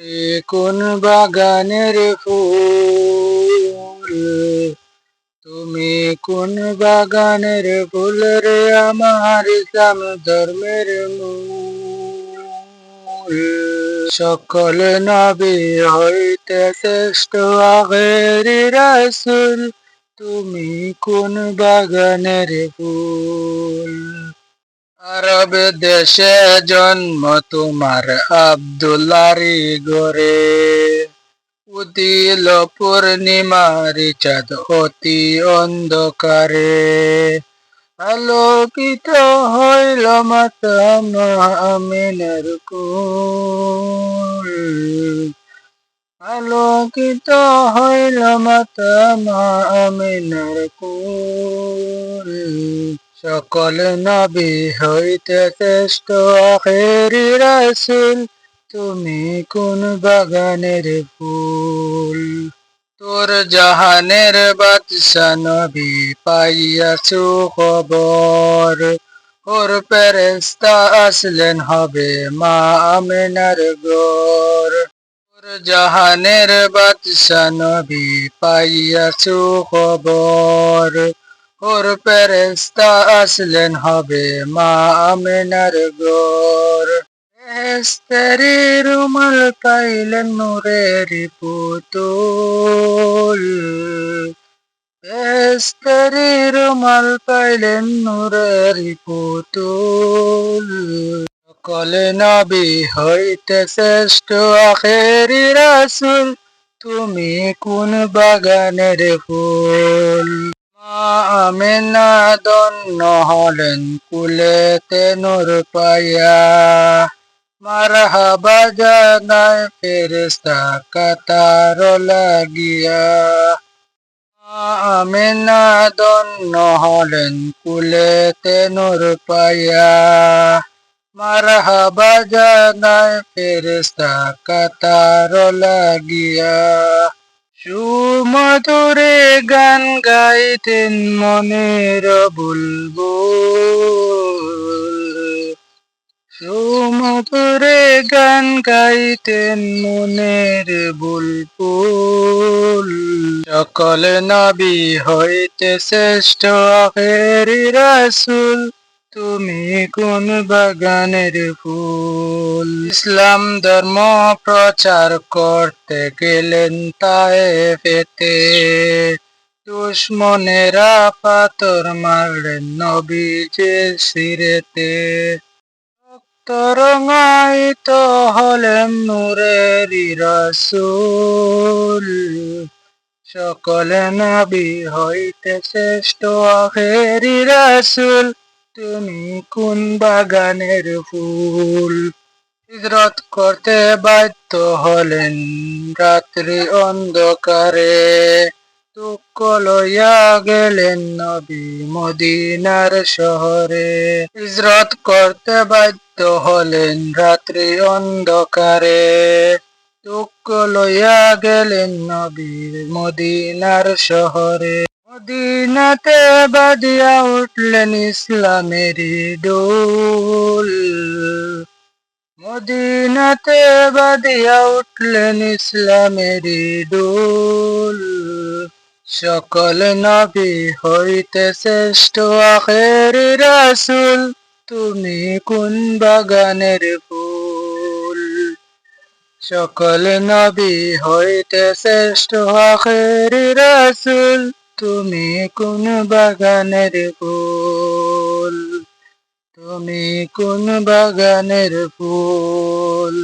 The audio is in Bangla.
তুমি কোন বাগানের ফুল? তুমি কোন বাগানের ফুল রে আমার ইসলাম ধর্মের মূল? সকল নবী হইতে শ্রেষ্ঠ আখেরি রাসূল, তুমি কোন বাগানের ফুল? আরব দেশে জন্ম তোমার আব্দুল্লাহরি ঘরে, উদিল পূর্ণিমার চাঁদ অতি অন্ধকারে, আলোকিত হইল মাতা আমিনার কোল। আলোকিত হইল মাতা আমিনার কোল। সকল নবী হইতে শ্রেষ্ঠ আখেরি রাসূল, তুমি কোন বাগানের ফুল? তোর জাহানের বাদশা নবী পাইয়াছো খবর, ওর ফেরেশতা আসলেন হবে মা আমিনার ঘর। তোর জাহানের বাদশা নবী পাইয়াছো খবর, ওর ফেরেশতা আসলেন হবে মা আমিনার ঘর। বেহেশতেরি রুমাল পাইলেন নূরের পুতুল, বেহেশতেরি রুমাল পাইলেন নূরের পুতুল। সকল নবী হইতে শ্রেষ্ঠ আখেরি রাসূল, তুমি কোন বাগানের ফুল? মা আমিনা ধন্য হলেন কুলেতে নূর পাইয়া, মারহাবা জানায় ফেরেশতা কাতার লাগিয়া। মা আমিনা ধন্য হলেন কুলেতে নূর পাইয়া, মারহাবা জানায় ফেরেশতা কাতার লাগিয়া। সুমধুরে গান গাইতেন মনের বুলবুল, সুমধুরে গান গাইতেন মনের বুলবুল। সকল নবী হইতে শ্রেষ্ঠ আখেরি রাসূল, তুমি কোন বাগানের ফুল? ইসলাম ধর্ম প্রচার করতে গেলেন তায়েফেতে, দুশমনেরা পাথর মারলেন নবীজির শিরেতে। রক্তরঙায়িত হলেন নূরেরি রাসূল, সকল নবী হইতে শ্রেষ্ঠ আখেরি রাসূল, তুমি কোন বাগানের ফুল? হিজরত করতে বাধ্য হলেন রাত্রি অন্ধকারে, দুঃখ লইয়া গেলেন নবী মদিনার শহরে। হিজরত করতে বাধ্য হলেন রাত্রি অন্ধকারে, দুঃখ লইয়া গেলেন নবী মদিনার শহরে। মদিনাতে বাজিয়া উঠলেন ইসলামেরই ডোল, মদিনাতে বাজিয়া উঠলেন ইসলামেরই ডোল। সকল নবী হইতে শ্রেষ্ঠ আখেরি রাসূল, তুমি কোন বাগানের ফুল? সকল নবী হইতে শ্রেষ্ঠ আখেরি রাসূল, তুমি কোন বাগানের ফুল? তুমি কোন বাগানের ফুল?